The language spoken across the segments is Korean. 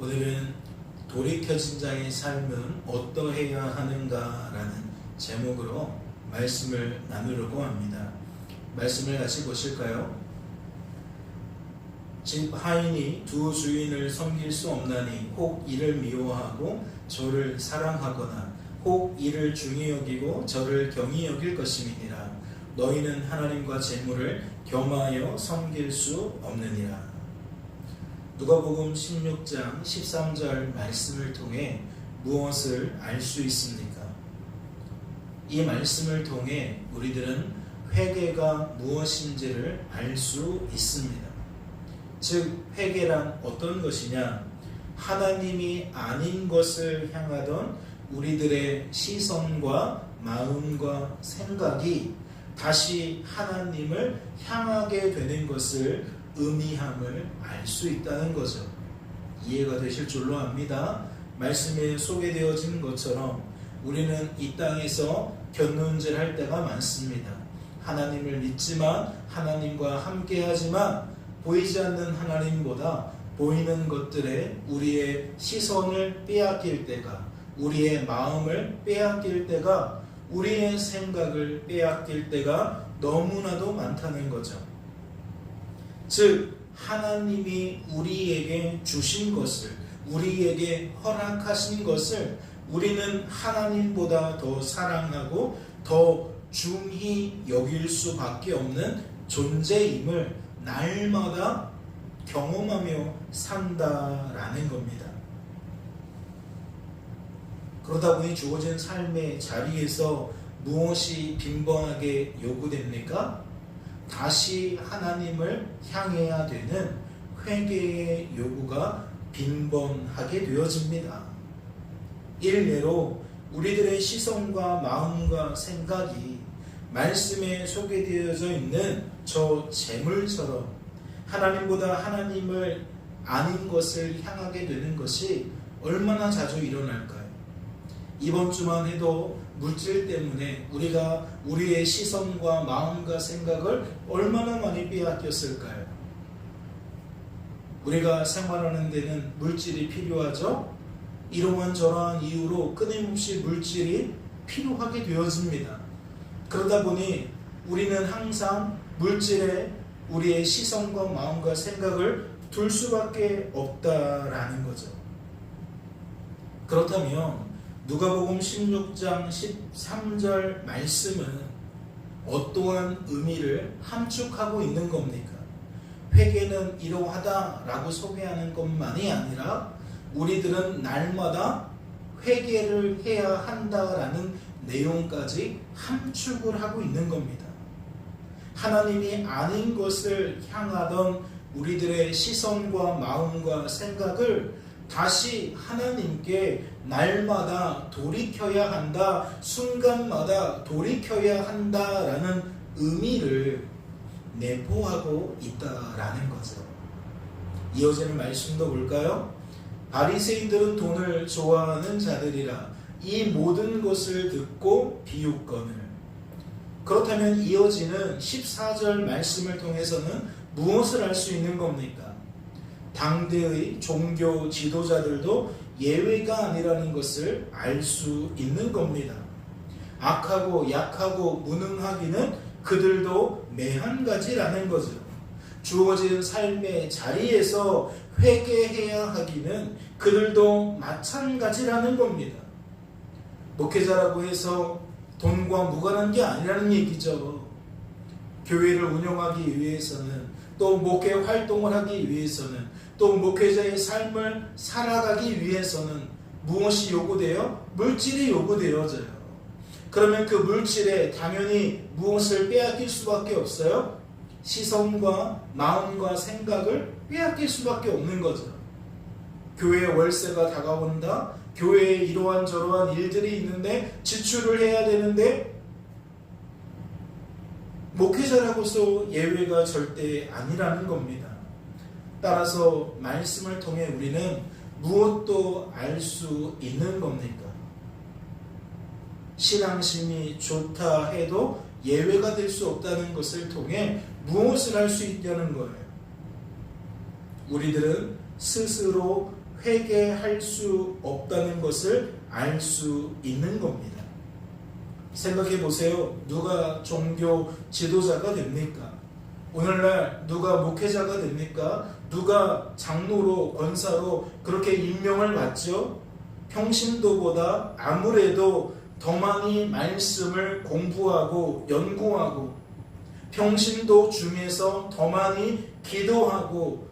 오늘은 돌이켜진 자의 삶은 어떠해야 하는가라는 제목으로 말씀을 나누려고 합니다. 말씀을 같이 보실까요? 집 하인이 두 주인을 섬길 수 없나니 혹 이를 미워하고 저를 사랑하거나 혹 이를 중히 여기고 저를 경히 여길 것임이니라. 너희는 하나님과 재물을 겸하여 섬길 수 없느니라. 누가복음 16장 13절 말씀을 통해 무엇을 알 수 있습니까? 이 말씀을 통해 우리들은 회개가 무엇인지를 알 수 있습니다. 즉 회개란 어떤 것이냐? 하나님이 아닌 것을 향하던 우리들의 시선과 마음과 생각이 다시 하나님을 향하게 되는 것을 의미함을 알 수 있다는 거죠. 이해가 되실 줄로 압니다. 말씀에 소개되어진 것처럼 우리는 이 땅에서 곁눈질할 때가 많습니다. 하나님을 믿지만 하나님과 함께하지만 보이지 않는 하나님보다 보이는 것들에 우리의 시선을 빼앗길 때가, 우리의 마음을 빼앗길 때가, 우리의 생각을 빼앗길 때가 너무나도 많다는 거죠. 즉 하나님이 우리에게 주신 것을, 우리에게 허락하신 것을 우리는 하나님보다 더 사랑하고 더 중히 여길 수밖에 없는 존재임을 날마다 경험하며 산다라는 겁니다. 그러다 보니 주어진 삶의 자리에서 무엇이 빈번하게 요구됩니까? 다시 하나님을 향해야 되는 회개의 요구가 빈번하게 되어집니다. 일례로 우리들의 시선과 마음과 생각이 말씀에 소개되어져 있는 저 재물처럼 하나님보다 하나님을 아닌 것을 향하게 되는 것이 얼마나 자주 일어날까요? 이번 주만 해도 물질 때문에 우리가 우리의 시선과 마음과 생각을 얼마나 많이 빼앗겼을까요? 우리가 생활하는 데는 물질이 필요하죠? 이러한 저러한 이유로 끊임없이 물질이 필요하게 되어집니다. 그러다 보니 우리는 항상 물질에 우리의 시선과 마음과 생각을 둘 수밖에 없다라는 거죠. 그렇다면 누가복음 16장 13절 말씀은 어떠한 의미를 함축하고 있는 겁니까? 회개는 이러하다라고 소개하는 것만이 아니라 우리들은 날마다 회개를 해야 한다라는 내용까지 함축을 하고 있는 겁니다. 하나님이 아닌 것을 향하던 우리들의 시선과 마음과 생각을 다시 하나님께 날마다 돌이켜야 한다, 순간마다 돌이켜야 한다라는 의미를 내포하고 있다라는 거죠. 이어지는 말씀도 볼까요? 바리새인들은 돈을 좋아하는 자들이라 이 모든 것을 듣고 비웃거늘. 그렇다면 이어지는 14절 말씀을 통해서는 무엇을 알 수 있는 겁니까? 당대의 종교 지도자들도 예외가 아니라는 것을 알 수 있는 겁니다. 악하고 약하고 무능하기는 그들도 매한가지라는 거죠. 주어진 삶의 자리에서 회개해야 하기는 그들도 마찬가지라는 겁니다. 목회자라고 해서 돈과 무관한 게 아니라는 얘기죠. 교회를 운영하기 위해서는, 또 목회 활동을 하기 위해서는, 또 목회자의 삶을 살아가기 위해서는 무엇이 요구돼요? 물질이 요구되어져요. 그러면 그 물질에 당연히 무엇을 빼앗길 수밖에 없어요? 시선과 마음과 생각을 빼앗길 수밖에 없는 거죠. 교회에 월세가 다가온다. 교회에 이러한 저러한 일들이 있는데 지출을 해야 되는데 목회자라고서 예외가 절대 아니라는 겁니다. 따라서 말씀을 통해 우리는 무엇도 알 수 있는 겁니까? 신앙심이 좋다 해도 예외가 될 수 없다는 것을 통해 무엇을 할 수 있냐는 거예요. 우리들은 스스로 회개할 수 없다는 것을 알 수 있는 겁니다. 생각해 보세요. 누가 종교 지도자가 됩니까? 오늘날 누가 목회자가 됩니까? 누가 장로로 권사로 그렇게 임명을 받죠? 평신도보다 아무래도 더 많이 말씀을 공부하고 연구하고 평신도 중에서 더 많이 기도하고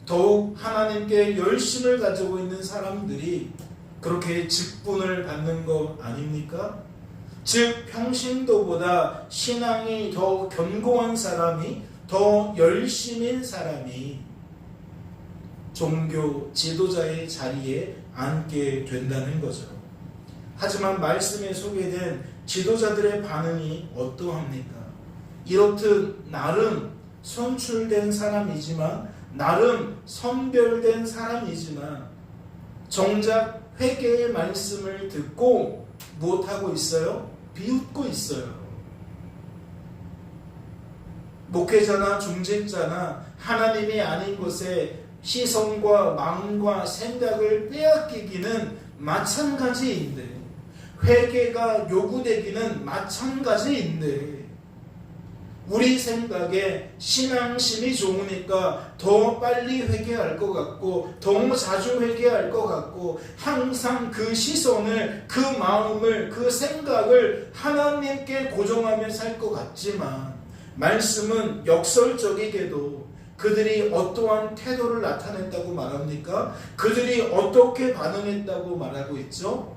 더욱 하나님께 열심을 가지고 있는 사람들이 그렇게 직분을 받는 거 아닙니까? 즉 평신도보다 신앙이 더 견고한 사람이, 더 열심인 사람이 종교 지도자의 자리에 앉게 된다는 거죠. 하지만 말씀에 소개된 지도자들의 반응이 어떠합니까? 이렇듯 나름 선출된 사람이지만, 나름 선별된 사람이지만 정작 회개의 말씀을 듣고 무엇하고 있어요? 비웃고 있어요. 목회자나 중직자나 하나님이 아닌 것에 시선과 마음과 생각을 빼앗기기는 마찬가지인데, 회개가 요구되기는 마찬가지인데, 우리 생각에 신앙심이 좋으니까 더 빨리 회개할 것 같고 더 자주 회개할 것 같고 항상 그 시선을, 그 마음을, 그 생각을 하나님께 고정하며 살 것 같지만, 말씀은 역설적이게도 그들이 어떠한 태도를 나타냈다고 말합니까? 그들이 어떻게 반응했다고 말하고 있죠?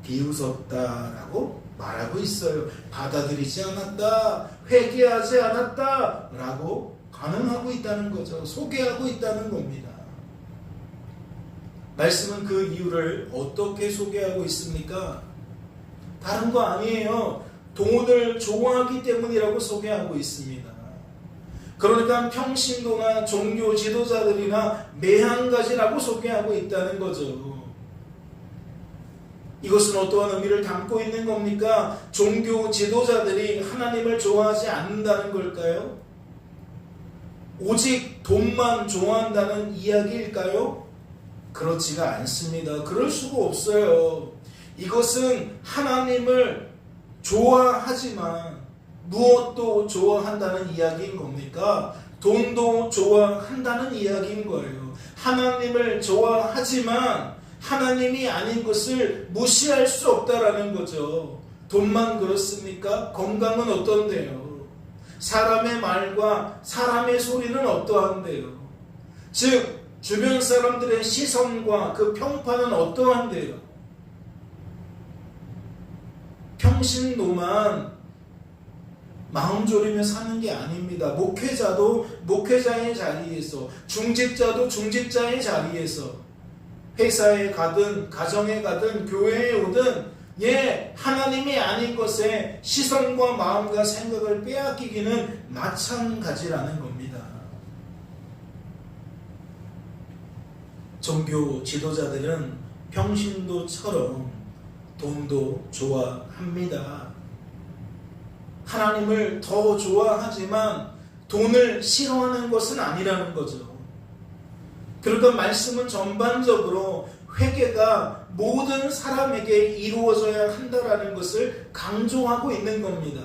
비웃었다라고 말하고 있어요. 받아들이지 않았다, 회개하지 않았다 라고 반응하고 있다는 거죠. 소개하고 있다는 겁니다. 말씀은 그 이유를 어떻게 소개하고 있습니까? 다른 거 아니에요. 돈을 좋아하기 때문이라고 소개하고 있습니다. 그러니까 평신도나 종교 지도자들이나 매한가지라고 소개하고 있다는 거죠. 이것은 어떠한 의미를 담고 있는 겁니까? 종교 지도자들이 하나님을 좋아하지 않는다는 걸까요? 오직 돈만 좋아한다는 이야기일까요? 그렇지가 않습니다. 그럴 수가 없어요. 이것은 하나님을 좋아하지만 무엇도 좋아한다는 이야기인 겁니까? 돈도 좋아한다는 이야기인 거예요. 하나님을 좋아하지만 하나님이 아닌 것을 무시할 수 없다라는 거죠. 돈만 그렇습니까? 건강은 어떤데요? 사람의 말과 사람의 소리는 어떠한데요? 즉 주변 사람들의 시선과 그 평판은 어떠한데요? 평신도만 마음 졸이며 사는 게 아닙니다. 목회자도 목회자의 자리에서, 중직자도 중직자의 자리에서, 회사에 가든 가정에 가든 교회에 오든 하나님이 아닌 것에 시선과 마음과 생각을 빼앗기기는 마찬가지라는 겁니다. 종교 지도자들은 평신도처럼 돈도 좋아합니다. 하나님을 더 좋아하지만 돈을 싫어하는 것은 아니라는 거죠. 그러니까 말씀은 전반적으로 회개가 모든 사람에게 이루어져야 한다라는 것을 강조하고 있는 겁니다.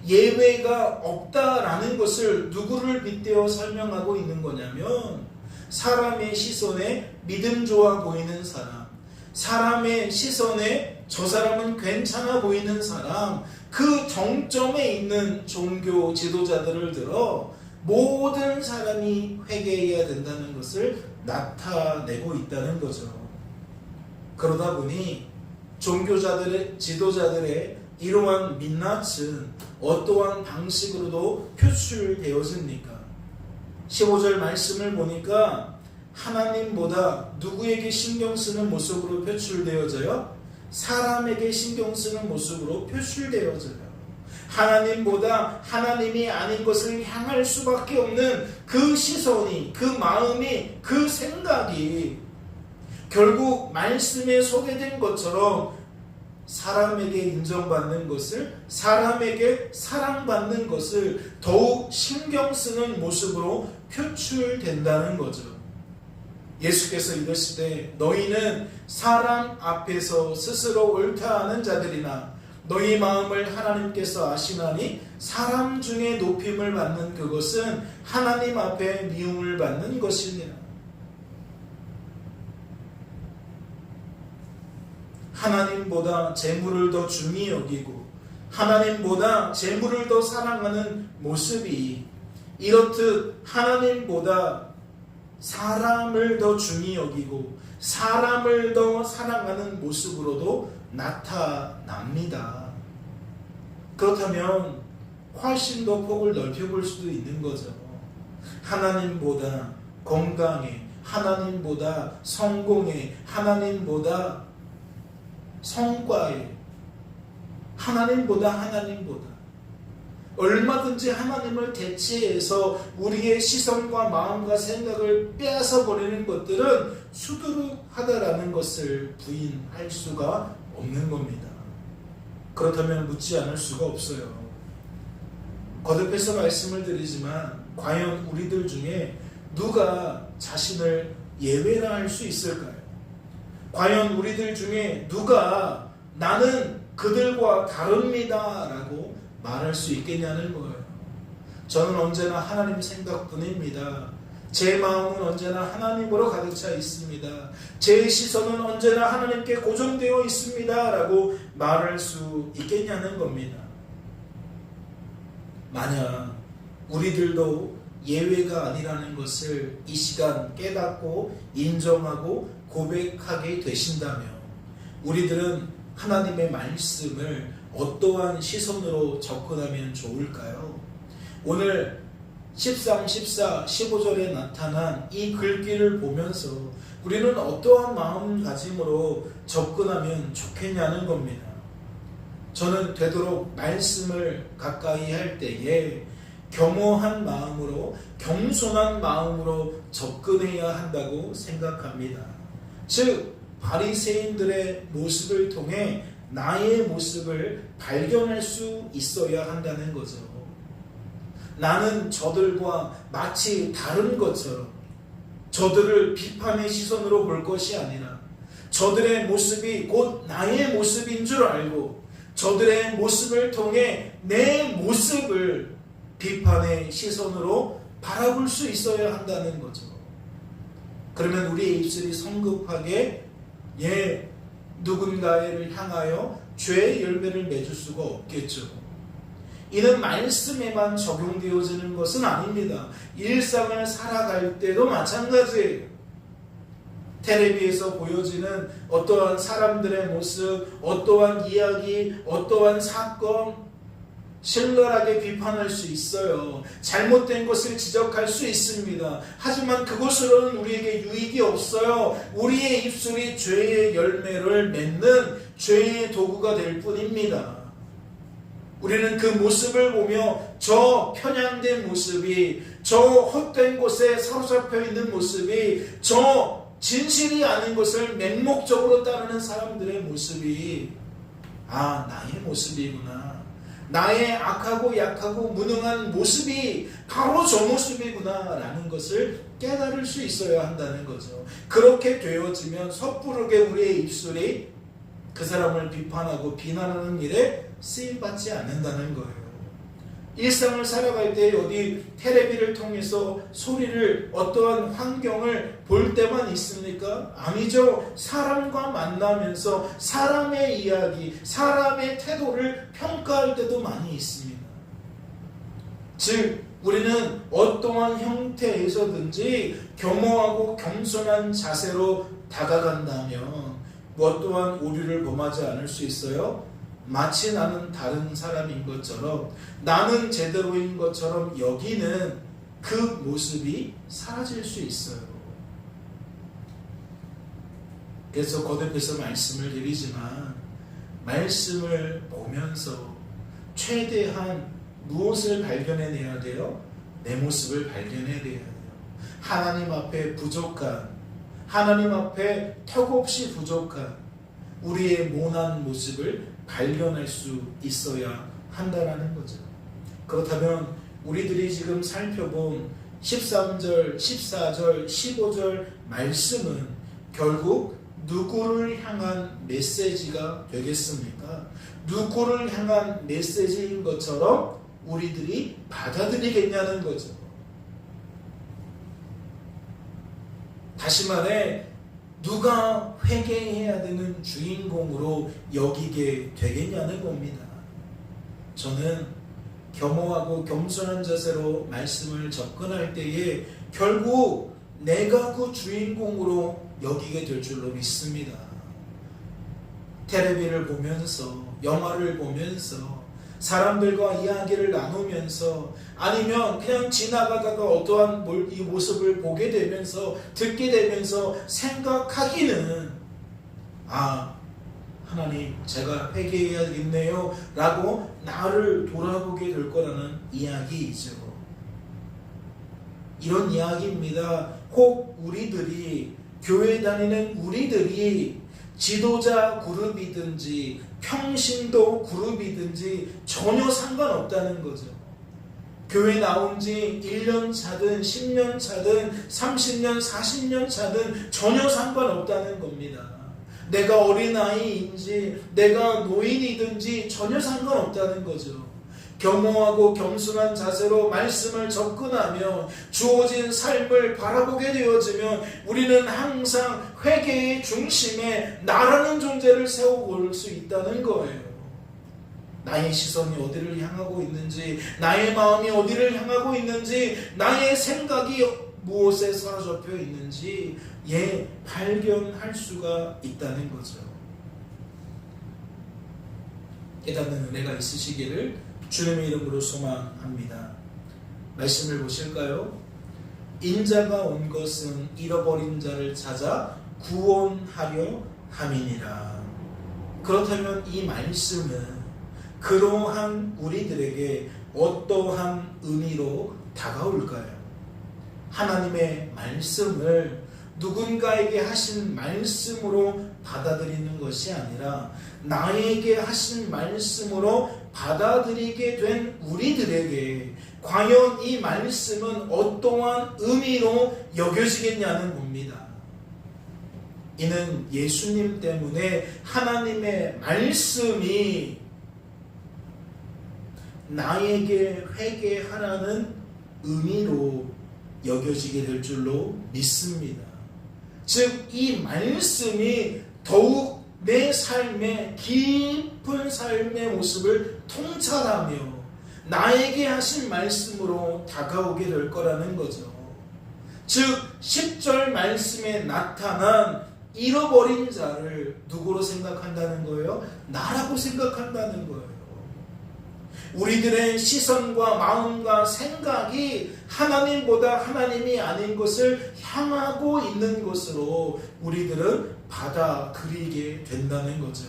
예외가 없다라는 것을 누구를 빗대어 설명하고 있는 거냐면, 사람의 시선에 믿음 좋아 보이는 사람, 사람의 시선에 저 사람은 괜찮아 보이는 사람, 그 정점에 있는 종교 지도자들을 들어 모든 사람이 회개해야 된다는 것을 나타내고 있다는 거죠. 그러다 보니 종교자들의, 지도자들의 이러한 민낯은 어떠한 방식으로도 표출되어집니까? 15절 말씀을 보니까 하나님보다 누구에게 신경 쓰는 모습으로 표출되어져요? 사람에게 신경 쓰는 모습으로 표출되어져요. 하나님보다 하나님이 아닌 것을 향할 수밖에 없는 그 시선이, 그 마음이, 그 생각이 결국 말씀에 소개된 것처럼 사람에게 인정받는 것을, 사람에게 사랑받는 것을 더욱 신경 쓰는 모습으로 표출된다는 거죠. 예수께서 이르시되 너희는 사람 앞에서 스스로 옳다 하는 자들이나 너희 마음을 하나님께서 아시나니 사람 중에 높임을 받는 그것은 하나님 앞에 미움을 받는 것이니라. 하나님보다 재물을 더 중히 여기고 하나님보다 재물을 더 사랑하는 모습이 이렇듯 하나님보다 사람을 더 중히 여기고 사람을 더 사랑하는 모습으로도 나타납니다. 그렇다면 훨씬 더 폭을 넓혀볼 수도 있는 거죠. 하나님보다 건강에, 하나님보다 성공에, 하나님보다 성과에, 하나님보다 얼마든지 하나님을 대체해서 우리의 시선과 마음과 생각을 빼앗아 버리는 것들은 수두룩하다라는 것을 부인할 수가 없는 겁니다. 그렇다면 묻지 않을 수가 없어요. 거듭해서 말씀을 드리지만 과연 우리들 중에 누가 자신을 예외라 할 수 있을까요? 과연 우리들 중에 누가 나는 그들과 다릅니다 라고 말할 수 있겠냐는 거예요. 저는 언제나 하나님 생각뿐입니다. 제 마음은 언제나 하나님으로 가득 차 있습니다. 제 시선은 언제나 하나님께 고정되어 있습니다 라고 말할 수 있겠냐는 겁니다. 만약 우리들도 예외가 아니라는 것을 이 시간 깨닫고 인정하고 고백하게 되신다면 우리들은 하나님의 말씀을 어떠한 시선으로 접근하면 좋을까요? 오늘 13, 14, 15절에 나타난 이 글귀를 보면서 우리는 어떠한 마음가짐으로 접근하면 좋겠냐는 겁니다. 저는 되도록 말씀을 가까이 할 때에 겸허한 마음으로, 겸손한 마음으로 접근해야 한다고 생각합니다. 즉 바리새인들의 모습을 통해 나의 모습을 발견할 수 있어야 한다는 거죠. 나는 저들과 마치 다른 것처럼 저들을 비판의 시선으로 볼 것이 아니라 저들의 모습이 곧 나의 모습인 줄 알고 저들의 모습을 통해 내 모습을 비판의 시선으로 바라볼 수 있어야 한다는 거죠. 그러면 우리의 입술이 성급하게 누군가를 향하여 죄의 열매를 맺을 수가 없겠죠. 이는 말씀에만 적용되어지는 것은 아닙니다. 일상을 살아갈 때도 마찬가지예요. 텔레비에서 보여지는 어떠한 사람들의 모습, 어떠한 이야기, 어떠한 사건 신랄하게 비판할 수 있어요. 잘못된 것을 지적할 수 있습니다. 하지만 그것으로는 우리에게 유익이 없어요. 우리의 입술이 죄의 열매를 맺는 죄의 도구가 될 뿐입니다. 우리는 그 모습을 보며 저 편향된 모습이, 저 헛된 곳에 사로잡혀 있는 모습이, 저 진실이 아닌 것을 맹목적으로 따르는 사람들의 모습이 나의 모습이구나. 나의 악하고 약하고 무능한 모습이 바로 저 모습이구나 라는 것을 깨달을 수 있어야 한다는 거죠. 그렇게 되어지면 섣부르게 우리의 입술이 그 사람을 비판하고 비난하는 일에 쓰임받지 않는다는 거예요. 일상을 살아갈 때 어디 텔레비를 통해서 소리를 어떠한 환경을 볼 때만 있습니까? 아니죠. 사람과 만나면서 사람의 이야기, 사람의 태도를 평가할 때도 많이 있습니다. 즉 우리는 어떠한 형태에서든지 겸허하고 겸손한 자세로 다가간다면 무엇 또한 오류를 범하지 않을 수 있어요. 마치 나는 다른 사람인 것처럼, 나는 제대로인 것처럼 여기는 그 모습이 사라질 수 있어요. 그래서 거듭해서 말씀을 드리지만 말씀을 보면서 최대한 무엇을 발견해내야 돼요? 내 모습을 발견해내야 돼요. 하나님 앞에 부족한, 하나님 앞에 턱없이 부족한 우리의 모난 모습을 발견할 수 있어야 한다라는 거죠. 그렇다면 우리들이 지금 살펴본 13절, 14절, 15절 말씀은 결국 누구를 향한 메시지가 되겠습니까? 누구를 향한 메시지인 것처럼 우리들이 받아들이겠냐는 거죠. 다시 말해 누가 회개해야 되는 주인공으로 여기게 되겠냐는 겁니다. 저는 겸허하고 겸손한 자세로 말씀을 접근할 때에 결국 내가 그 주인공으로 여기게 될 줄로 믿습니다. 텔레비를 보면서, 영화를 보면서, 사람들과 이야기를 나누면서, 아니면 그냥 지나가다가 어떠한 이 모습을 보게 되면서, 듣게 되면서 생각하기는 하나님 제가 회개해야겠네요 라고 나를 돌아보게 될 거라는 이야기이죠. 이런 이야기입니다. 혹 우리들이, 교회 다니는 우리들이 지도자 그룹이든지 평신도 그룹이든지 전혀 상관없다는 거죠. 교회 나온 지 1년 차든 10년 차든 30년 40년 차든 전혀 상관없다는 겁니다. 내가 어린아이인지 내가 노인이든지 전혀 상관없다는 거죠. 겸허하고 겸손한 자세로 말씀을 접근하며 주어진 삶을 바라보게 되어지면 우리는 항상 회개의 중심에 나라는 존재를 세워볼 수 있다는 거예요. 나의 시선이 어디를 향하고 있는지, 나의 마음이 어디를 향하고 있는지, 나의 생각이 무엇에 사로잡혀 있는지 발견할 수가 있다는 거죠. 깨닫는 은혜가 있으시기를 주님의 이름으로 소망합니다. 말씀을 보실까요? 인자가 온 것은 잃어버린 자를 찾아 구원하려 함이니라. 그렇다면 이 말씀은 그러한 우리들에게 어떠한 의미로 다가올까요? 하나님의 말씀을 누군가에게 하신 말씀으로 받아들이는 것이 아니라 나에게 하신 말씀으로 받아들이게 된 우리들에게 과연 이 말씀은 어떠한 의미로 여겨지겠냐는 겁니다. 이는 예수님 때문에 하나님의 말씀이 나에게 회개하라는 의미로 여겨지게 될 줄로 믿습니다. 즉 이 말씀이 더욱 내 삶의 깊은 삶의 모습을 통찰하며 나에게 하신 말씀으로 다가오게 될 거라는 거죠. 즉 10절 말씀에 나타난 잃어버린 자를 누구로 생각한다는 거예요? 나라고 생각한다는 거예요. 우리들의 시선과 마음과 생각이 하나님보다 하나님이 아닌 것을 향하고 있는 것으로 우리들은 받아들이게 된다는 거죠.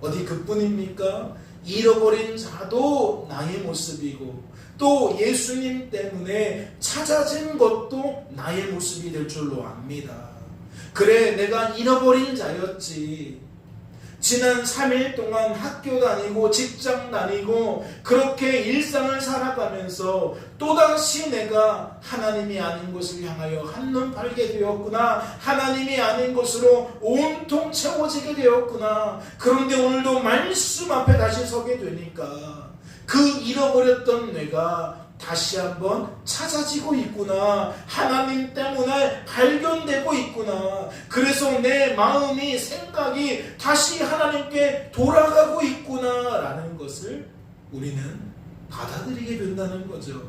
어디 그뿐입니까? 잃어버린 자도 나의 모습이고 또 예수님 때문에 찾아진 것도 나의 모습이 될 줄로 압니다. 그래, 내가 잃어버린 자였지. 지난 3일 동안 학교 다니고 직장 다니고 그렇게 일상을 살아가면서 또다시 내가 하나님이 아닌 것을 향하여 한눈 팔게 되었구나. 하나님이 아닌 것으로 온통 채워지게 되었구나. 그런데 오늘도 말씀 앞에 다시 서게 되니까 그 잃어버렸던 내가 다시 한번 찾아지고 있구나. 하나님 때문에 발견되고 있구나. 그래서 내 마음이, 생각이 다시 하나님께 돌아가고 있구나 라는 것을 우리는 받아들이게 된다는 거죠.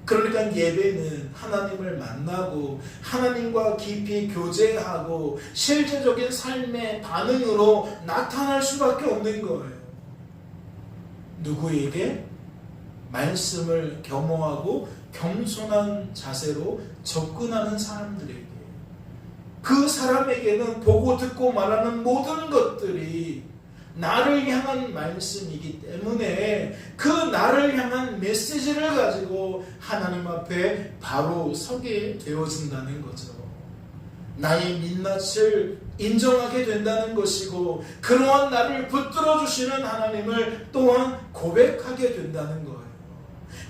그러니까 예배는 하나님을 만나고 하나님과 깊이 교제하고 실제적인 삶의 반응으로 나타날 수밖에 없는 거예요. 누구에게? 말씀을 겸허하고 겸손한 자세로 접근하는 사람들에게, 그 사람에게는 보고 듣고 말하는 모든 것들이 나를 향한 말씀이기 때문에 그 나를 향한 메시지를 가지고 하나님 앞에 바로 서게 되어진다는 거죠. 나의 민낯을 인정하게 된다는 것이고 그러한 나를 붙들어 주시는 하나님을 또한 고백하게 된다는 거예요.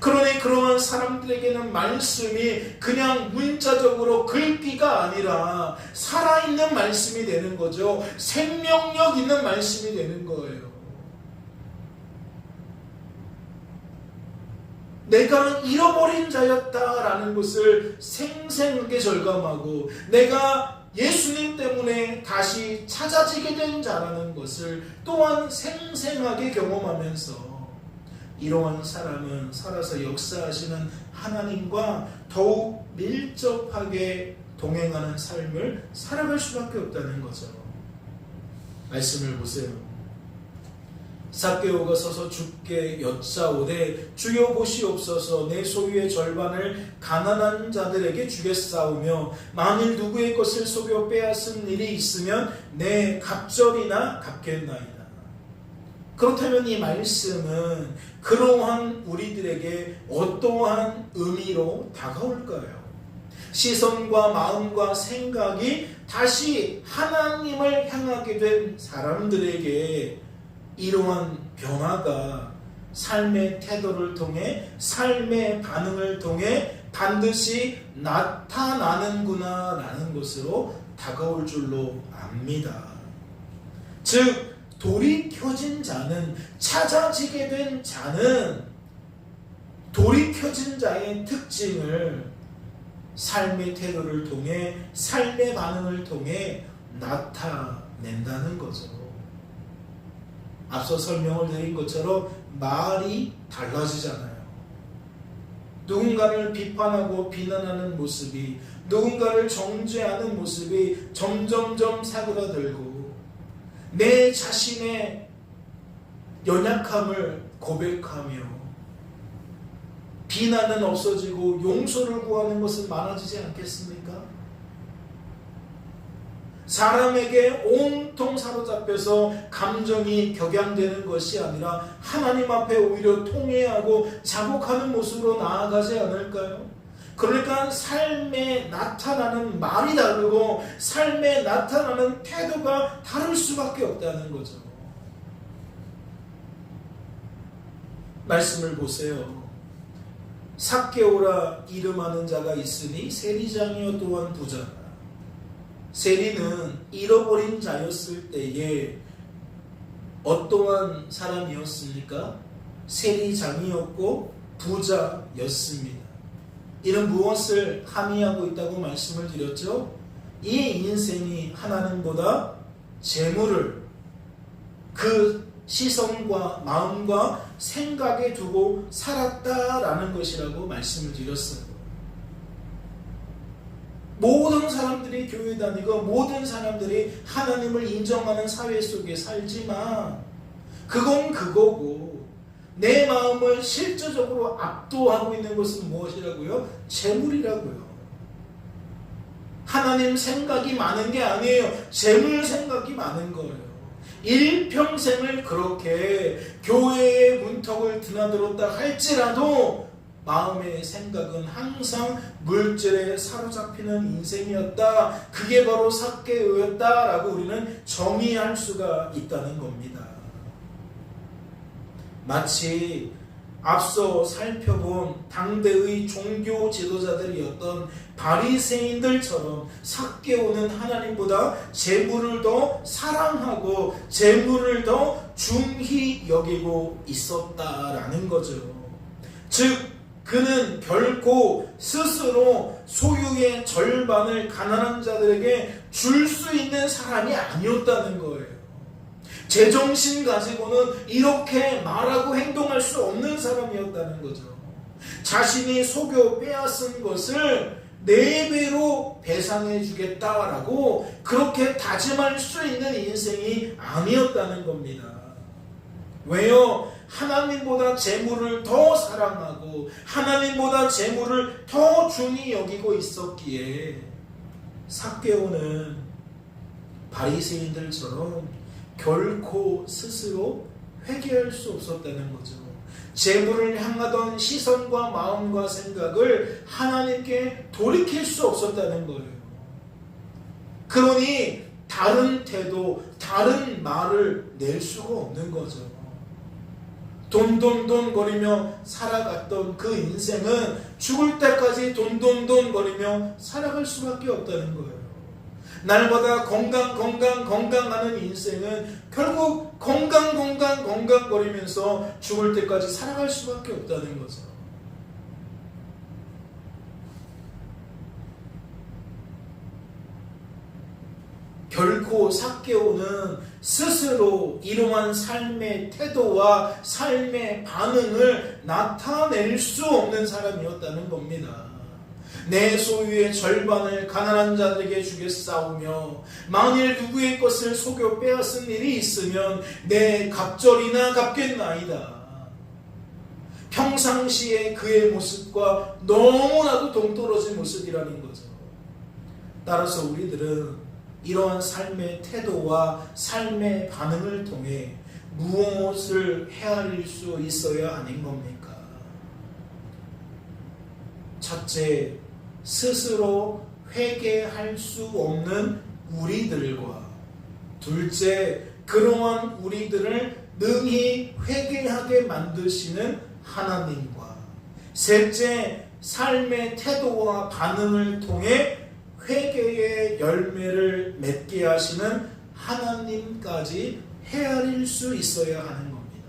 그러니 그러한 사람들에게는 말씀이 그냥 문자적으로 글귀가 아니라 살아있는 말씀이 되는 거죠. 생명력 있는 말씀이 되는 거예요. 내가 잃어버린 자였다라는 것을 생생하게 절감하고 내가 예수님 때문에 다시 찾아지게 된 자라는 것을 또한 생생하게 경험하면서 이러한 사람은 살아서 역사하시는 하나님과 더욱 밀접하게 동행하는 삶을 살아갈 수밖에 없다는 거죠. 말씀을 보세요. 삭개오가 서서 주께 여짜오되 주여 보시옵소서 내 소유의 절반을 가난한 자들에게 주겠사오며 만일 누구의 것을 속여 빼앗은 일이 있으면 내 갑절이나 갚겠나이다. 그렇다면 이 말씀은 그러한 우리들에게 어떠한 의미로 다가올까요? 시선과 마음과 생각이 다시 하나님을 향하게 된 사람들에게 이러한 변화가 삶의 태도를 통해 삶의 반응을 통해 반드시 나타나는구나 라는 것으로 다가올 줄로 압니다. 즉 돌이켜진 자는 찾아지게 된 자는 돌이켜진 자의 특징을 삶의 태도를 통해 삶의 반응을 통해 나타낸다는 거죠. 앞서 설명을 드린 것처럼 말이 달라지잖아요. 누군가를 비판하고 비난하는 모습이 누군가를 정죄하는 모습이 점점점 사그라들고 내 자신의 연약함을 고백하며 비난은 없어지고 용서를 구하는 것은 많아지지 않겠습니까? 사람에게 온통 사로잡혀서 감정이 격양되는 것이 아니라 하나님 앞에 오히려 통회하고 자복하는 모습으로 나아가지 않을까요? 그러니까 삶에 나타나는 말이 다르고 삶에 나타나는 태도가 다를 수밖에 없다는 거죠. 말씀을 보세요. 삭개오라 이름하는 자가 있으니 세리장이요 또한 부자다. 세리는 잃어버린 자였을 때에 어떠한 사람이었습니까? 세리장이었고 부자였습니다. 이는 무엇을 함의하고 있다고 말씀을 드렸죠? 이 인생이 하나님보다 재물을 그 시선과 마음과 생각에 두고 살았다라는 것이라고 말씀을 드렸어요. 모든 사람들이 교회 다니고 모든 사람들이 하나님을 인정하는 사회 속에 살지만 그건 그거고 내 마음을 실질적으로 압도하고 있는 것은 무엇이라고요? 재물이라고요. 하나님 생각이 많은 게 아니에요. 재물 생각이 많은 거예요. 일평생을 그렇게 교회의 문턱을 드나들었다 할지라도 마음의 생각은 항상 물질에 사로잡히는 인생이었다. 그게 바로 삭개오였다라고 우리는 정의할 수가 있다는 겁니다. 마치 앞서 살펴본 당대의 종교 지도자들이었던 바리새인들처럼 삭개오는 하나님보다 재물을 더 사랑하고 재물을 더 중히 여기고 있었다라는 거죠. 즉 그는 결코 스스로 소유의 절반을 가난한 자들에게 줄 수 있는 사람이 아니었다는 거예요. 제정신 가지고는 이렇게 말하고 행동할 수 없는 사람이었다는 거죠. 자신이 속여 빼앗은 것을 4배로 배상해 주겠다라고 그렇게 다짐할 수 있는 인생이 아니었다는 겁니다. 왜요? 하나님보다 재물을 더 사랑하고 하나님보다 재물을 더 중히 여기고 있었기에 삭개오는 바리새인들처럼 결코 스스로 회개할 수 없었다는 거죠. 재물을 향하던 시선과 마음과 생각을 하나님께 돌이킬 수 없었다는 거예요. 그러니 다른 태도, 다른 말을 낼 수가 없는 거죠. 돈돈돈 거리며 살아갔던 그 인생은 죽을 때까지 돈돈돈 거리며 살아갈 수밖에 없다는 거예요. 날마다 건강하는 인생은 결국 건강 거리면서 죽을 때까지 살아갈 수밖에 없다는 거죠. 결코 삭개오는 스스로 이러한 삶의 태도와 삶의 반응을 나타낼 수 없는 사람이었다는 겁니다. 내 소유의 절반을 가난한 자들에게 주겠사오며 만일 누구의 것을 속여 빼앗은 일이 있으면 내 갑절이나 갚겠나이다. 평상시에 그의 모습과 너무나도 동떨어진 모습이라는 거죠. 따라서 우리들은 이러한 삶의 태도와 삶의 반응을 통해 무엇을 헤아릴 수 있어야 하는 겁니까? 첫째, 스스로 회개할 수 없는 우리들과, 둘째, 그러한 우리들을 능히 회개하게 만드시는 하나님과, 셋째, 삶의 태도와 반응을 통해 회개의 열매를 맺게 하시는 하나님까지 헤아릴 수 있어야 하는 겁니다.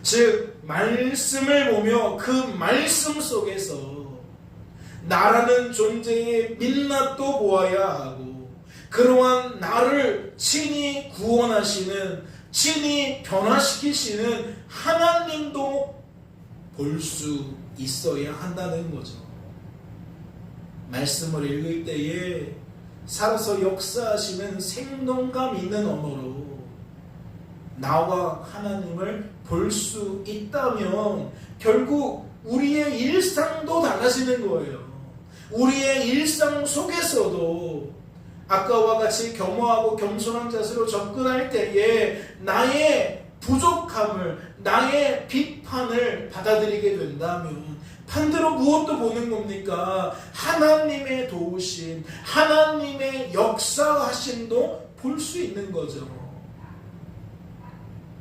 즉 말씀을 보며 그 말씀 속에서 나라는 존재의 민낯도 보아야 하고 그러한 나를 친히 구원하시는, 친히 변화시키시는 하나님도 볼 수 있어야 한다는 거죠. 말씀을 읽을 때에 살아서 역사하시는 생동감 있는 언어로 나와 하나님을 볼 수 있다면 결국 우리의 일상도 달라지는 거예요. 우리의 일상 속에서도 아까와 같이 겸허하고 겸손한 자세로 접근할 때에 나의 부족함을, 나의 비판을 받아들이게 된다면 반대로 무엇도 보는 겁니까? 하나님의 도우심, 하나님의 역사하심도 볼 수 있는 거죠.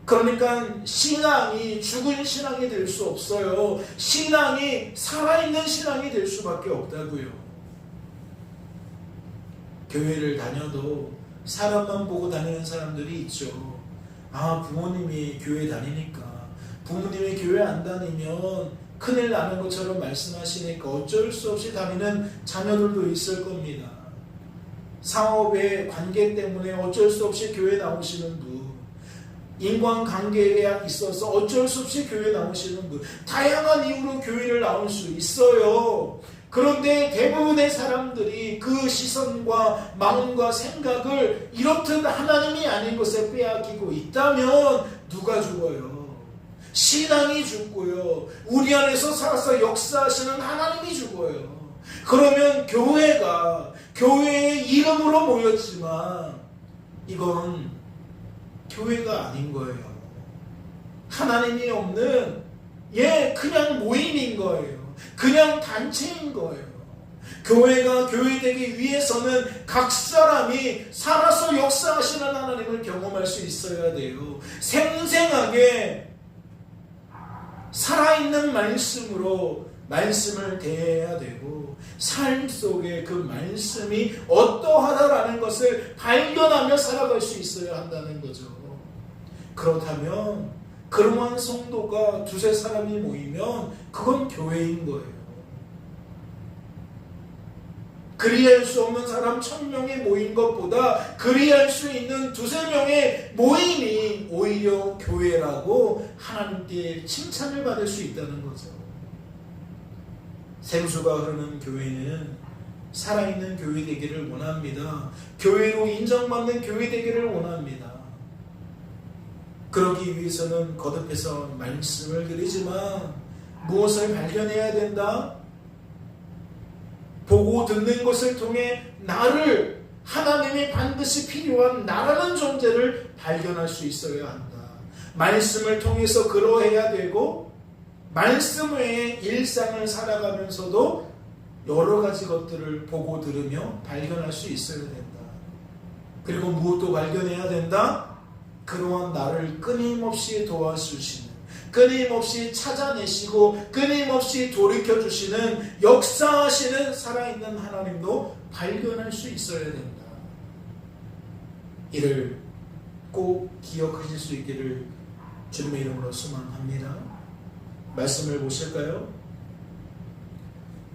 그러니까 신앙이 죽은 신앙이 될 수 없어요. 신앙이 살아있는 신앙이 될 수밖에 없다고요. 교회를 다녀도 사람만 보고 다니는 사람들이 있죠. 아, 부모님이 교회 다니니까, 부모님이 교회 안 다니면 큰일 나는 것처럼 말씀하시니까 어쩔 수 없이 다니는 자녀들도 있을 겁니다. 사업의 관계 때문에 어쩔 수 없이 교회 나오시는 분, 인간관계에 있어서 어쩔 수 없이 교회 나오시는 분, 다양한 이유로 교회를 나올 수 있어요. 그런데 대부분의 사람들이 그 시선과 마음과 생각을 이렇듯 하나님이 아닌 것에 빼앗기고 있다면 누가 죽어요? 신앙이 죽고요. 우리 안에서 살아서 역사하시는 하나님이 죽어요. 그러면 교회가 교회의 이름으로 모였지만 이건 교회가 아닌 거예요. 하나님이 없는 그냥 모임인 거예요. 그냥 단체인 거예요. 교회가 교회되기 위해서는 각 사람이 살아서 역사하시는 하나님을 경험할 수 있어야 돼요. 생생하게 살아있는 말씀으로 말씀을 대해야 되고 삶 속에 그 말씀이 어떠하다라는 것을 발견하며 살아갈 수 있어야 한다는 거죠. 그렇다면 그러한 성도가 두세 사람이 모이면 그건 교회인 거예요. 그리할 수 없는 사람 1000명이 모인 것보다 그리할 수 있는 두세 명의 모임이 오히려 교회라고 하나님께 칭찬을 받을 수 있다는 거죠. 생수가 흐르는 교회는 살아있는 교회 되기를 원합니다. 교회로 인정받는 교회 되기를 원합니다. 그러기 위해서는 거듭해서 말씀을 드리지만 무엇을 발견해야 된다? 보고 듣는 것을 통해 나를, 하나님이 반드시 필요한 나라는 존재를 발견할 수 있어야 한다. 말씀을 통해서 그러해야 되고 말씀 외에 일상을 살아가면서도 여러 가지 것들을 보고 들으며 발견할 수 있어야 된다. 그리고 무엇도 발견해야 된다? 그러한 나를 끊임없이 도와주시는, 끊임없이 찾아내시고 끊임없이 돌이켜주시는 역사하시는 살아있는 하나님도 발견할 수 있어야 된다. 이를 꼭 기억하실 수 있기를 주님의 이름으로 소망합니다. 말씀을 보실까요?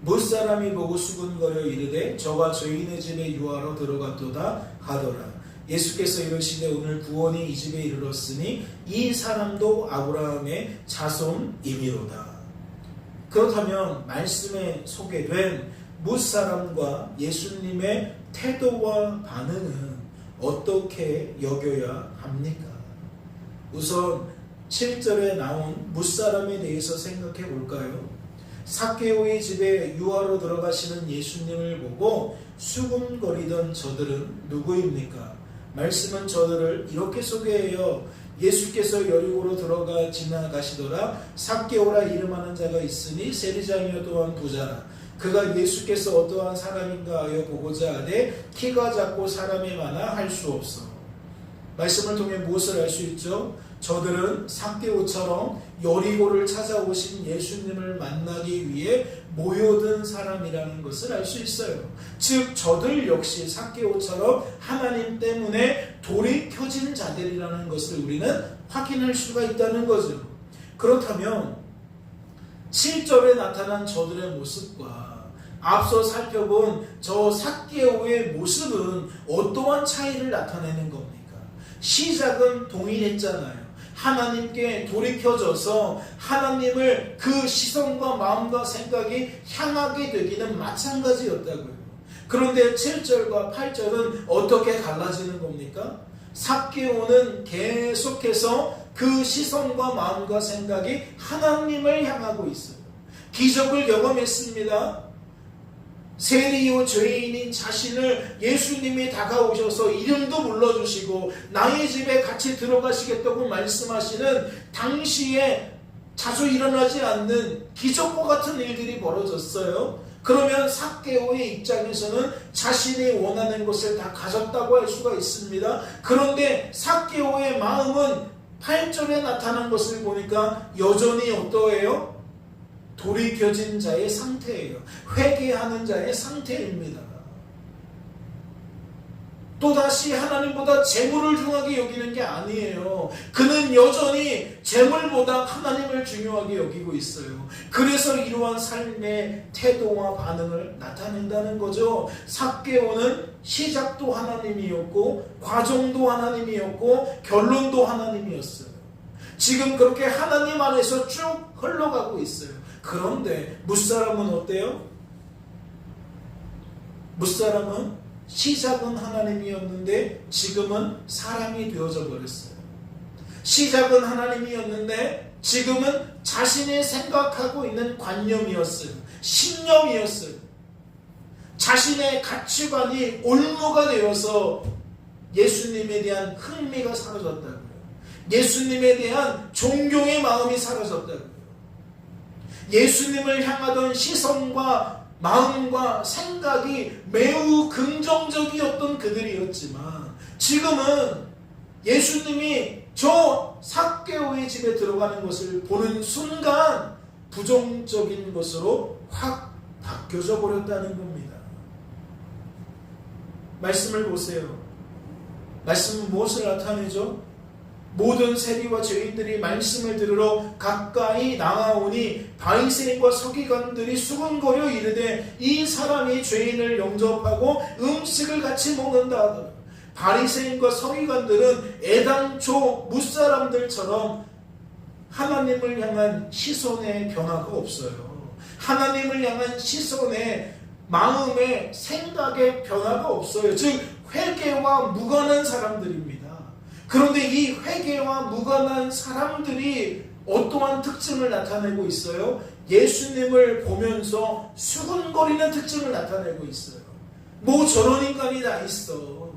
무사람이 보고 수군거려 이르되 저가 죄인의 집에 유하러 들어갔도다 하더라. 예수께서 이르시되 오늘 구원이 이 집에 이르렀으니 이 사람도 아브라함의 자손이미로다. 그렇다면 말씀에 소개된 무사람과 예수님의 태도와 반응은 어떻게 여겨야 합니까? 우선 7절에 나온 무사람에 대해서 생각해 볼까요? 삭개오의 집에 유하로 들어가시는 예수님을 보고 수군거리던 저들은 누구입니까? 말씀은 저들을 이렇게 소개해요. 예수께서 여리고로 들어가 지나가시더라. 삭개오라 이름하는 자가 있으니 세리장이요 또한 부자라. 그가 예수께서 어떠한 사람인가 하여 보고자 하되 키가 작고 사람이 많아 할 수 없어. 말씀을 통해 무엇을 알 수 있죠? 저들은 삭개오처럼 여리고를 찾아오신 예수님을 만나기 위해 모여든 사람이라는 것을 알 수 있어요. 즉 저들 역시 삭개오처럼 하나님 때문에 돌이 켜진 자들이라는 것을 우리는 확인할 수가 있다는 거죠. 그렇다면 7절에 나타난 저들의 모습과 앞서 살펴본 저 삭개오의 모습은 어떠한 차이를 나타내는 겁니까? 시작은 동일했잖아요. 하나님께 돌이켜져서 하나님을 그 시선과 마음과 생각이 향하게 되기는 마찬가지였다고요. 그런데 7절과 8절은 어떻게 갈라지는 겁니까? 삭개오는 계속해서 그 시선과 마음과 생각이 하나님을 향하고 있어요. 기적을 경험했습니다. 세리요 죄인인 자신을 예수님이 다가오셔서 이름도 불러주시고 나의 집에 같이 들어가시겠다고 말씀하시는 당시에 자주 일어나지 않는 기적과 같은 일들이 벌어졌어요. 그러면 삭개오의 입장에서는 자신이 원하는 것을 다 가졌다고 할 수가 있습니다. 그런데 삭개오의 마음은 8절에 나타난 것을 보니까 여전히 어떠해요? 돌이켜진 자의 상태예요. 회개하는 자의 상태입니다. 또다시 하나님보다 재물을 중요하게 여기는 게 아니에요. 그는 여전히 재물보다 하나님을 중요하게 여기고 있어요. 그래서 이러한 삶의 태도와 반응을 나타낸다는 거죠. 삭개오는 시작도 하나님이었고 과정도 하나님이었고 결론도 하나님이었어요. 지금 그렇게 하나님 안에서 쭉 흘러가고 있어요. 그런데 무사람은 어때요? 무사람은 시작은 하나님이었는데 지금은 사람이 되어져 버렸어요. 시작은 하나님이었는데 지금은 자신이 생각하고 있는 관념이었어요. 신념이었어요. 자신의 가치관이 올무가 되어서 예수님에 대한 흥미가 사라졌다고요. 예수님에 대한 존경의 마음이 사라졌다고요. 예수님을 향하던 시선과 마음과 생각이 매우 긍정적이었던 그들이었지만 지금은 예수님이 저 삭개오의 집에 들어가는 것을 보는 순간 부정적인 것으로 확 바뀌어져 버렸다는 겁니다. 말씀을 보세요. 말씀은 무엇을 나타내죠? 모든 세리와 죄인들이 말씀을 들으러 가까이 나아오니 바리새인과 서기관들이 수군거려 이르되 이 사람이 죄인을 영접하고 음식을 같이 먹는다 하더라. 바리새인과 서기관들은 애당초 무사람들처럼 하나님을 향한 시선의 변화가 없어요. 하나님을 향한 시선의 마음의 생각의 변화가 없어요. 즉 회개와 무관한 사람들입니다. 그런데 이 회개와 무관한 사람들이 어떠한 특징을 나타내고 있어요? 예수님을 보면서 수군거리는 특징을 나타내고 있어요. 뭐 저런 인간이 다 있어.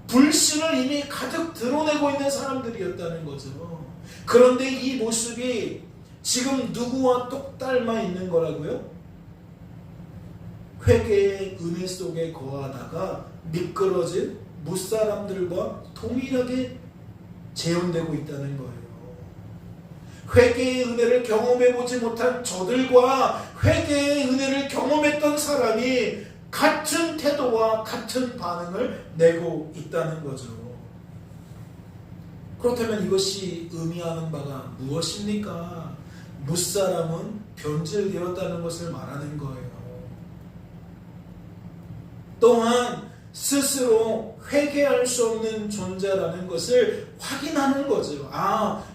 불신을 이미 가득 드러내고 있는 사람들이었다는 거죠. 그런데 이 모습이 지금 누구와 똑 닮아 있는 거라고요? 회개의 은혜 속에 거하다가 미끄러진 무사람들과 동일하게 재현되고 있다는 거예요. 회개의 은혜를 경험해보지 못한 저들과 회개의 은혜를 경험했던 사람이 같은 태도와 같은 반응을 내고 있다는 거죠. 그렇다면 이것이 의미하는 바가 무엇입니까? 무사람은 변질되었다는 것을 말하는 거예요. 또한 스스로 회개할 수 없는 존재라는 것을 확인하는 거죠.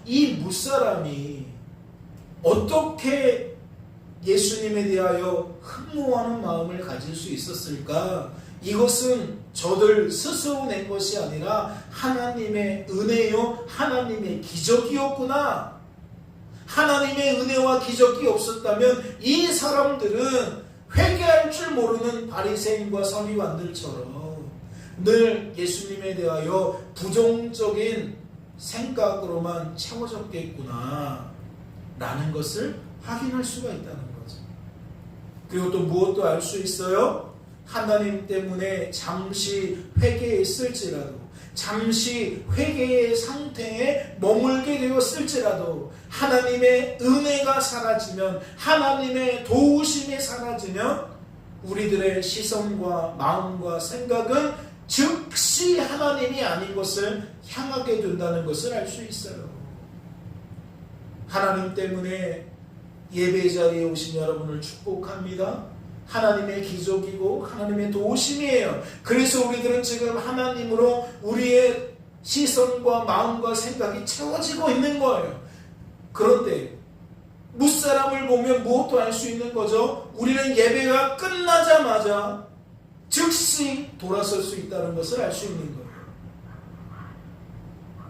이 무사람이 어떻게 예수님에 대하여 흠모하는 마음을 가질 수 있었을까? 이것은 저들 스스로 낸 것이 아니라 하나님의 은혜요, 하나님의 기적이었구나. 하나님의 은혜와 기적이 없었다면 이 사람들은 회개할 줄 모르는 바리새인과 서기관들처럼 늘 예수님에 대하여 부정적인 생각으로만 채워졌겠구나 라는 것을 확인할 수가 있다는 거죠. 그리고 또 무엇도 알 수 있어요? 하나님 때문에 잠시 회개했을지라도, 잠시 회개의 상태에 머물게 되었을지라도 하나님의 은혜가 사라지면, 하나님의 도우심이 사라지면 우리들의 시선과 마음과 생각은 즉시 하나님이 아닌 것을 향하게 된다는 것을 알 수 있어요. 하나님 때문에 예배 자리에 오신 여러분을 축복합니다. 하나님의 기적이고 하나님의 도우심이에요. 그래서 우리들은 지금 하나님으로 우리의 시선과 마음과 생각이 채워지고 있는 거예요. 그런데 무사람을 보면 무엇도 알 수 있는 거죠? 우리는 예배가 끝나자마자 즉시 돌아설 수 있다는 것을 알 수 있는 거예요.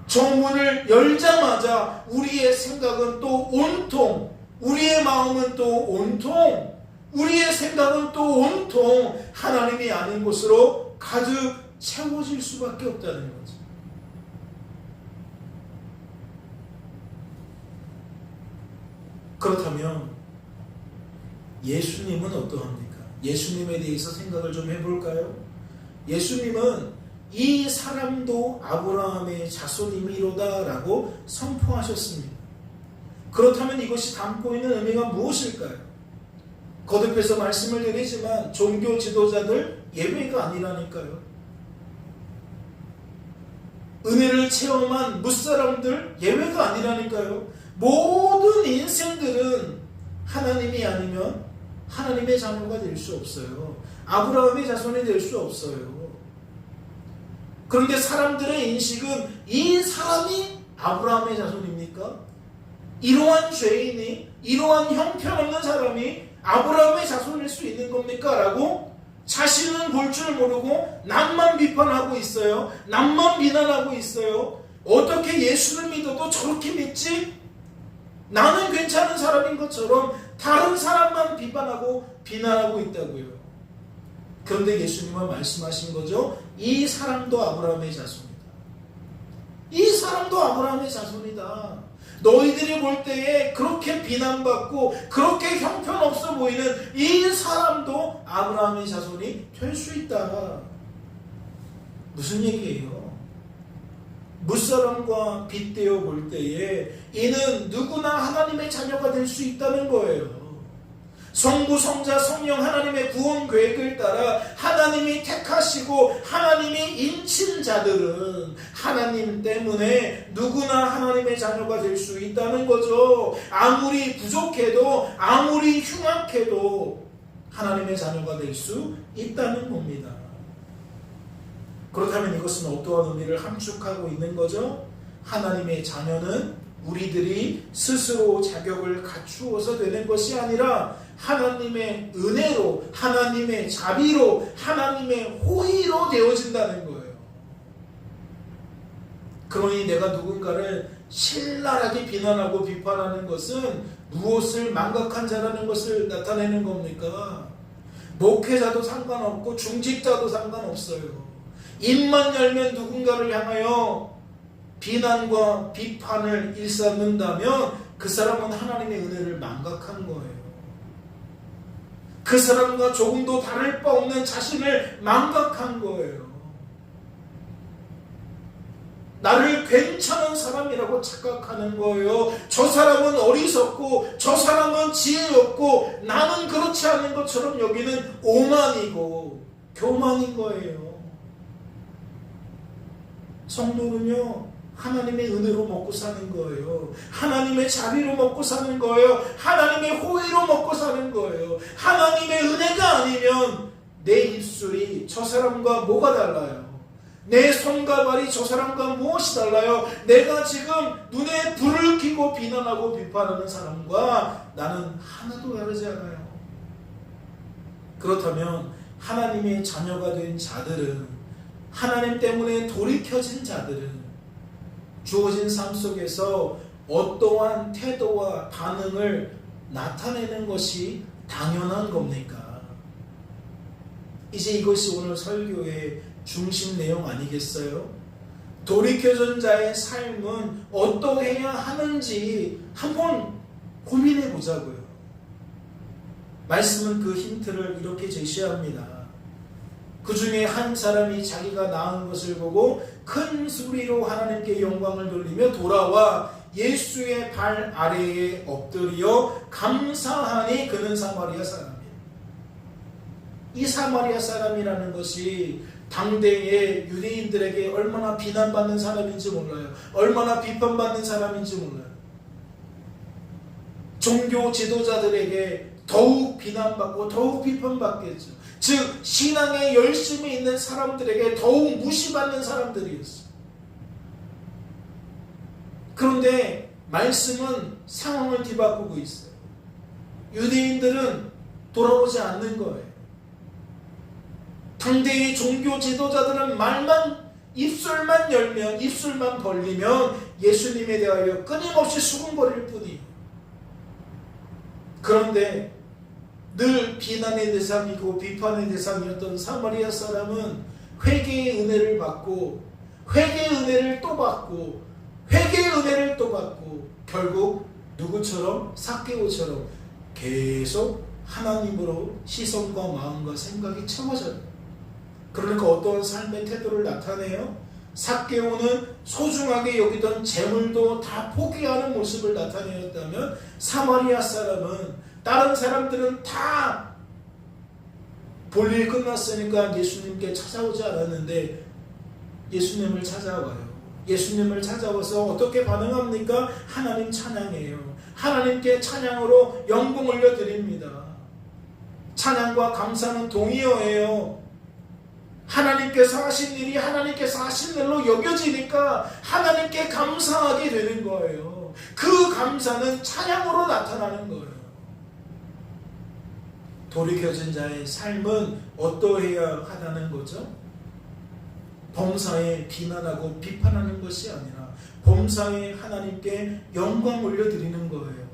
정문을 열자마자 우리의 생각은 또 온통, 우리의 마음은 또 온통, 우리의 생각은 또 온통 하나님이 아닌 곳으로 가득 채워질 수밖에 없다는 거죠. 그렇다면 예수님은 어떠합니까? 예수님에 대해서 생각을 좀 해볼까요? 예수님은 이 사람도 아브라함의 자손이미로다 라고 선포하셨습니다. 그렇다면 이것이 담고 있는 의미가 무엇일까요? 거듭해서 말씀을 드리지만 종교 지도자들 예외가 아니라니까요. 은혜를 체험한 무사람들 예외가 아니라니까요. 모든 인생들은 하나님이 아니면 하나님의 자녀가 될 수 없어요. 아브라함의 자손이 될 수 없어요. 그런데 사람들의 인식은 이 사람이 아브라함의 자손입니까? 이러한 죄인이, 이러한 형편없는 사람이 아브라함의 자손일 수 있는 겁니까? 라고 자신은 볼 줄 모르고 남만 비판하고 있어요. 남만 비난하고 있어요. 어떻게 예수를 믿어도 저렇게 믿지? 나는 괜찮은 사람인 것처럼 다른 사람만 비판하고 비난하고 있다고요. 그런데 예수님은 말씀하신 거죠. 이 사람도 아브라함의 자손이다. 이 사람도 아브라함의 자손이다. 너희들이 볼 때에 그렇게 비난받고 그렇게 형편없어 보이는 이 사람도 아브라함의 자손이 될 수 있다. 무슨 얘기예요? 무사람과 빗대어 볼 때에 이는 누구나 하나님의 자녀가 될 수 있다는 거예요. 성부, 성자, 성령 하나님의 구원 계획을 따라 하나님이 택하시고 하나님이 인친 자들은 하나님 때문에 누구나 하나님의 자녀가 될 수 있다는 거죠. 아무리 부족해도 아무리 흉악해도 하나님의 자녀가 될 수 있다는 겁니다. 그렇다면 이것은 어떠한 의미를 함축하고 있는 거죠? 하나님의 자녀는 우리들이 스스로 자격을 갖추어서 되는 것이 아니라 하나님의 은혜로, 하나님의 자비로, 하나님의 호의로 되어진다는 거예요. 그러니 내가 누군가를 신랄하게 비난하고 비판하는 것은 무엇을 망각한 자라는 것을 나타내는 겁니까? 목회자도 상관없고 중직자도 상관없어요. 입만 열면 누군가를 향하여 비난과 비판을 일삼는다면 그 사람은 하나님의 은혜를 망각한 거예요. 그 사람과 조금도 다를 바 없는 자신을 망각한 거예요. 나를 괜찮은 사람이라고 착각하는 거예요. 저 사람은 어리석고 저 사람은 지혜 없고 나는 그렇지 않은 것처럼 여기는 오만이고 교만인 거예요. 성도는요, 하나님의 은혜로 먹고 사는 거예요. 하나님의 자비로 먹고 사는 거예요. 하나님의 호의로 먹고 사는 거예요. 하나님의 은혜가 아니면 내 입술이 저 사람과 뭐가 달라요? 내 손과 발이 저 사람과 무엇이 달라요? 내가 지금 눈에 불을 켜고 비난하고 비판하는 사람과 나는 하나도 다르지 않아요. 그렇다면 하나님의 자녀가 된 자들은, 하나님 때문에 돌이켜진 자들은 주어진 삶 속에서 어떠한 태도와 반응을 나타내는 것이 당연한 겁니까? 이제 이것이 오늘 설교의 중심 내용 아니겠어요? 돌이켜진 자의 삶은 어떠해야 하는지 한번 고민해 보자고요. 말씀은 그 힌트를 이렇게 제시합니다. 그 중에 한 사람이 자기가 낳은 것을 보고 큰 소리로 하나님께 영광을 돌리며 돌아와 예수의 발 아래에 엎드려 감사하니 그는 사마리아 사람이에요. 이 사마리아 사람이라는 것이 당대의 유대인들에게 얼마나 비난받는 사람인지 몰라요. 얼마나 비판받는 사람인지 몰라요. 종교 지도자들에게 더욱 비난받고 더욱 비판받겠죠. 즉 신앙에 열심히 있는 사람들에게 더욱 무시받는 사람들이었어요. 그런데 말씀은 상황을 뒤바꾸고 있어요. 유대인들은 돌아오지 않는 거예요. 당대의 종교 지도자들은 말만, 입술만 열면, 입술만 벌리면 예수님에 대하여 끊임없이 수군거릴 뿐이에요. 그런데 늘 비난의 대상이고 비판의 대상이었던 사마리아 사람은 회개의 은혜를 받고 회개의 은혜를 또 받고 회개의 은혜를 또 받고 결국 누구처럼? 삭개오처럼 계속 하나님으로 시선과 마음과 생각이 채워져요. 그러니까 어떤 삶의 태도를 나타내요? 삭개오는 소중하게 여기던 재물도 다 포기하는 모습을 나타내었다면 사마리아 사람은, 다른 사람들은 다 볼일 끝났으니까 예수님께 찾아오지 않았는데 예수님을 찾아와요. 예수님을 찾아와서 어떻게 반응합니까? 하나님 찬양해요. 하나님께 찬양으로 영광 올려드립니다. 찬양과 감사는 동의어예요. 하나님께서 하신 일이 하나님께서 하신 일로 여겨지니까 하나님께 감사하게 되는 거예요. 그 감사는 찬양으로 나타나는 거예요. 돌이켜진 자의 삶은 어떠해야 하다는 거죠? 범사에 비난하고 비판하는 것이 아니라 범사에 하나님께 영광 올려드리는 거예요.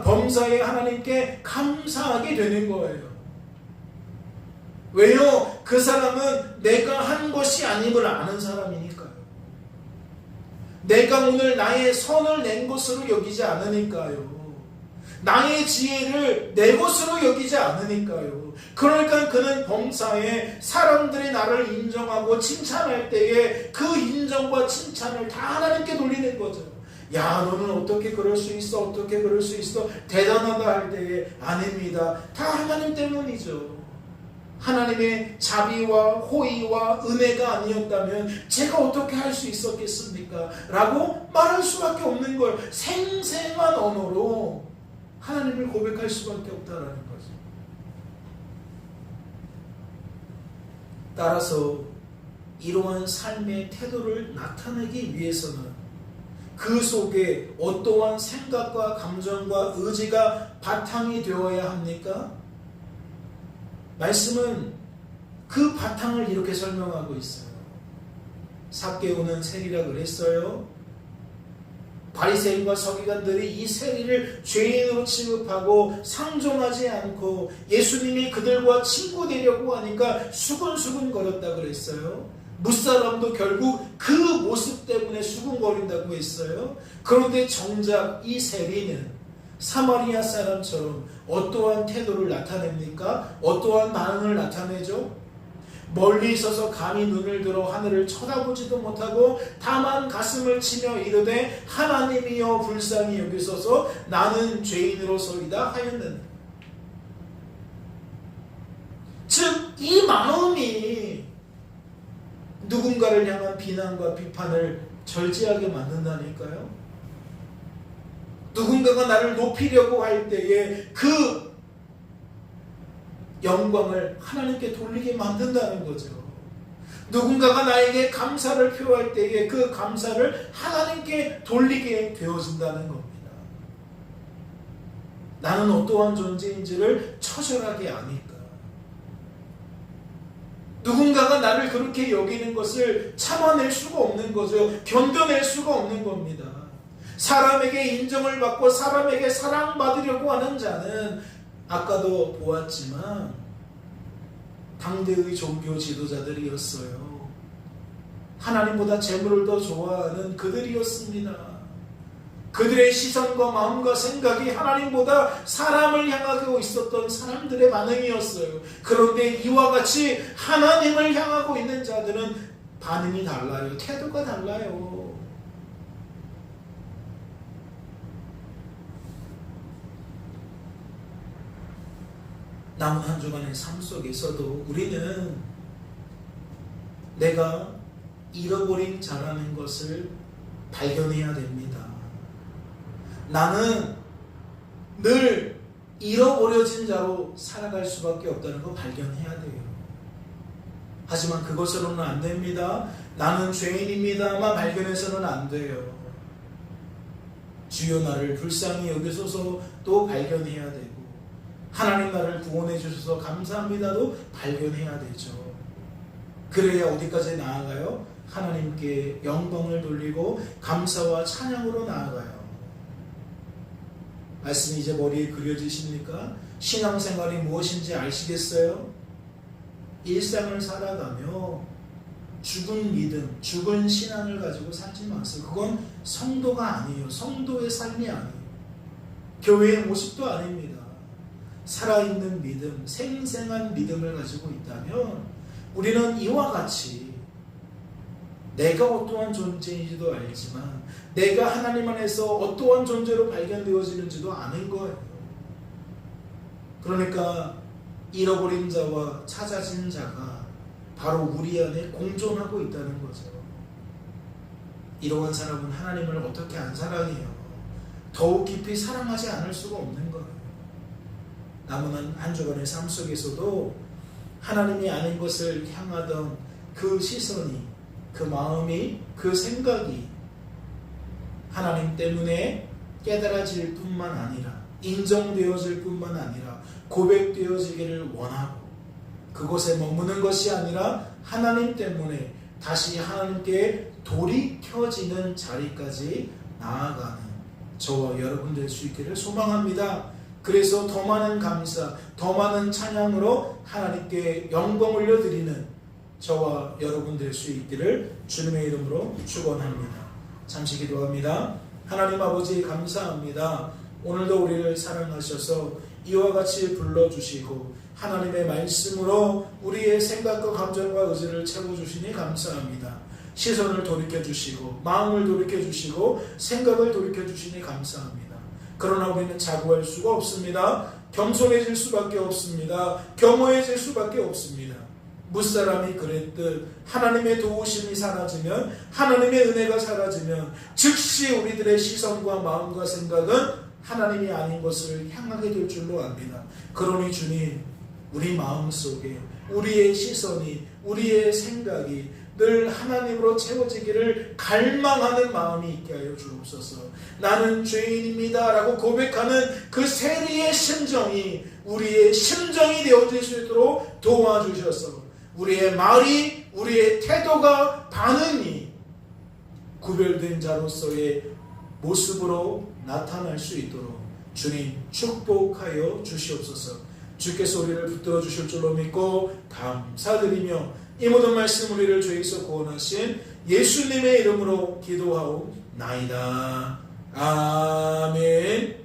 범사에 하나님께 감사하게 되는 거예요. 왜요? 그 사람은 내가 한 것이 아님을 아는 사람이니까요. 내가 오늘 나의 선을 낸 것으로 여기지 않으니까요. 나의 지혜를 내 것으로 여기지 않으니까요. 그러니까 그는 범사에 사람들이 나를 인정하고 칭찬할 때에 그 인정과 칭찬을 다 하나님께 돌리는 거죠. 야, 너는 어떻게 그럴 수 있어? 어떻게 그럴 수 있어? 대단하다 할 때에 아닙니다. 다 하나님 때문이죠. 하나님의 자비와 호의와 은혜가 아니었다면 제가 어떻게 할 수 있었겠습니까? 라고 말할 수밖에 없는 걸 생생한 언어로 하나님을 고백할 수밖에 없다라는 거죠. 따라서 이러한 삶의 태도를 나타내기 위해서는 그 속에 어떠한 생각과 감정과 의지가 바탕이 되어야 합니까? 말씀은 그 바탕을 이렇게 설명하고 있어요. 삭개오는 세리라 그랬어요. 바리새인과 서기관들이 이 세리를 죄인으로 취급하고 상종하지 않고 예수님이 그들과 친구 되려고 하니까 수근수근 거렸다 그랬어요. 무사람도 결국 그 모습 때문에 수근거린다고 했어요. 그런데 정작 이 세리는 사마리아 사람처럼 어떠한 태도를 나타냅니까? 어떠한 반응을 나타내죠? 멀리 있어서 감히 눈을 들어 하늘을 쳐다보지도 못하고 다만 가슴을 치며 이르되 하나님이여 불쌍히 여기소서 나는 죄인으로소이다 하였느니라. 즉 이 마음이 누군가를 향한 비난과 비판을 절제하게 만든다니까요. 누군가가 나를 높이려고 할 때에 그 영광을 하나님께 돌리게 만든다는 거죠. 누군가가 나에게 감사를 표할 때에 그 감사를 하나님께 돌리게 되어진다는 겁니다. 나는 어떠한 존재인지를 처절하게 아니까. 누군가가 나를 그렇게 여기는 것을 참아낼 수가 없는 거죠. 견뎌낼 수가 없는 겁니다. 사람에게 인정을 받고 사람에게 사랑받으려고 하는 자는 아까도 보았지만 당대의 종교 지도자들이었어요. 하나님보다 재물을 더 좋아하는 그들이었습니다. 그들의 시선과 마음과 생각이 하나님보다 사람을 향하고 있었던 사람들의 반응이었어요. 그런데 이와 같이 하나님을 향하고 있는 자들은 반응이 달라요. 태도가 달라요. 남은 한 주간의 삶 속에서도 우리는 내가 잃어버린 자라는 것을 발견해야 됩니다. 나는 늘 잃어버려진 자로 살아갈 수밖에 없다는 거 발견해야 돼요. 하지만 그것으로는 안 됩니다. 나는 죄인입니다만 발견해서는 안 돼요. 주여 나를 불쌍히 여기소서 또 발견해야 되고 하나님 나를 구원해 주셔서 감사합니다도 발견해야 되죠. 그래야 어디까지 나아가요? 하나님께 영광을 돌리고 감사와 찬양으로 나아가요. 말씀이 이제 머리에 그려지십니까? 신앙생활이 무엇인지 아시겠어요? 일상을 살아가며 죽은 믿음, 죽은 신앙을 가지고 살지 마세요. 그건 성도가 아니에요. 성도의 삶이 아니에요. 교회의 모습도 아닙니다. 살아있는 믿음, 생생한 믿음을 가지고 있다면 우리는 이와 같이 내가 어떠한 존재인지도 알지만 내가 하나님 안에서 어떠한 존재로 발견되어지는지도 아는 거예요. 그러니까 잃어버린 자와 찾아진 자가 바로 우리 안에 공존하고 있다는 거죠. 이러한 사람은 하나님을 어떻게 안 사랑해요? 더욱 깊이 사랑하지 않을 수가 없는 거예요. 남은 한 주간의 삶 속에서도 하나님이 아닌 것을 향하던 그 시선이, 그 마음이, 그 생각이 하나님 때문에 깨달아질 뿐만 아니라 인정되어질 뿐만 아니라 고백되어지기를 원하고 그곳에 머무는 것이 아니라 하나님 때문에 다시 하나님께 돌이켜지는 자리까지 나아가는 저와 여러분 될 수 있기를 소망합니다. 그래서 더 많은 감사, 더 많은 찬양으로 하나님께 영광 올려드리는 저와 여러분 될 수 있기를 주님의 이름으로 축원합니다. 잠시 기도합니다. 하나님 아버지 감사합니다. 오늘도 우리를 사랑하셔서 이와 같이 불러주시고 하나님의 말씀으로 우리의 생각과 감정과 의지를 채워주시니 감사합니다. 시선을 돌이켜주시고 마음을 돌이켜주시고 생각을 돌이켜주시니 감사합니다. 그러나 우리는 자고할 수가 없습니다. 겸손해질 수밖에 없습니다. 겸허해질 수밖에 없습니다. 무사람이 그랬듯 하나님의 도우심이 사라지면 하나님의 은혜가 사라지면 즉시 우리들의 시선과 마음과 생각은 하나님이 아닌 것을 향하게 될 줄로 압니다. 그러니 주님 우리 마음속에 우리의 시선이 우리의 생각이 늘 하나님으로 채워지기를 갈망하는 마음이 있게 하여 주옵소서. 나는 죄인입니다 라고 고백하는 그 세리의 심정이 우리의 심정이 되어질 수 있도록 도와주셔서 우리의 말이 우리의 태도가 반응이 구별된 자로서의 모습으로 나타날 수 있도록 주님 축복하여 주시옵소서. 주께서 우리를 붙들어 주실 줄로 믿고 감사드리며 이 모든 말씀 우리를 죄에서 구원하신 예수님의 이름으로 기도하옵나이다. 아멘.